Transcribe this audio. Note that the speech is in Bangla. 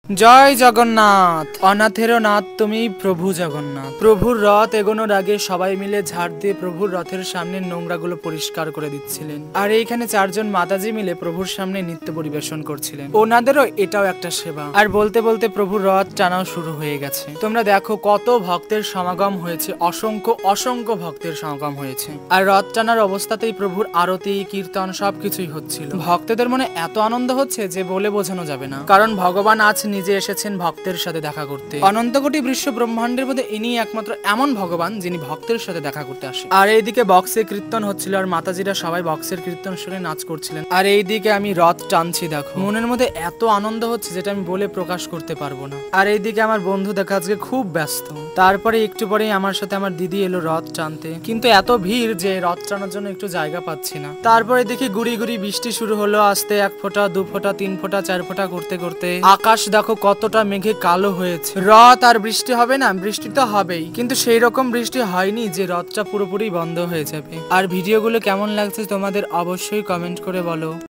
জয় জগন্নাথ। অনাথেরও নাথ তুমি প্রভু জগন্নাথ। প্রভুর রথ এগোনোর আগে সবাই মিলে ঝাড় দিয়ে প্রভুর রথের সামনের নোংরাগুলো পরিষ্কার করে দিচ্ছিলেন। আর এইখানে চারজন মাতাজি মিলে প্রভুর সামনে নৃত্য পরিবেশন করছিলেন। ওনাদেরও এটাও একটা সেবা। আর বলতে বলতে প্রভুর রথ টানাও শুরু হয়ে গেছে। তোমরা দেখো কত ভক্তের সমাগম হয়েছে, অসংখ্য অসংখ্য ভক্তের সমাগম হয়েছে। আর রথ টানার অবস্থাতেই প্রভুর আরতি, কীর্তন সবকিছুই হচ্ছিল। ভক্তদের মনে এত আনন্দ হচ্ছে যে বলে বোঝানো যাবে না, কারণ ভগবান আজ নিজে এসেছেন ভক্তের সাথে দেখা করতে। অনন্ত কোটি বিশ্ব ব্রহ্মাণ্ডের মধ্যে ইনি একমাত্র এমন ভগবান যিনি ভক্তের সাথে দেখা করতে আসে। আর এইদিকে বক্সে কীর্তন হচ্ছিল, আর মাতাজিরা সবাই বক্সের কীর্তন শুনে নাচ করছিলেন। আর এইদিকে আমি রথ টানছি, দেখো মনের মধ্যে এত আনন্দ হচ্ছে যেটা আমি বলে প্রকাশ করতে পারবো না। আর এইদিকে আমার বন্ধু দেখা আজকে খুব ব্যস্ত। তারপরে একটু পরেই আমার সাথে আমার দিদি এলো রথ টানতে, কিন্তু এত ভিড় যে রথ টানার জন্য একটু জায়গা পাচ্ছি না। তারপরে দেখি গুড়ি গুড়ি বৃষ্টি শুরু হলো, আস্তে 1 ফোঁটা 2 ফোঁটা 3 ফোঁটা 4 ফোঁটা করতে করতে আকাশ দেখো কতটা মেঘে কালো হয়েছে। রথ আর বৃষ্টি হবে না, বৃষ্টি তো হবেই, কিন্তু সেই রকম বৃষ্টি হয়নি যে রথটা পুরোপুরি বন্ধ হয়ে যাবে। আর ভিডিওগুলো কেমন লাগছে তোমাদের অবশ্যই কমেন্ট করে বলো।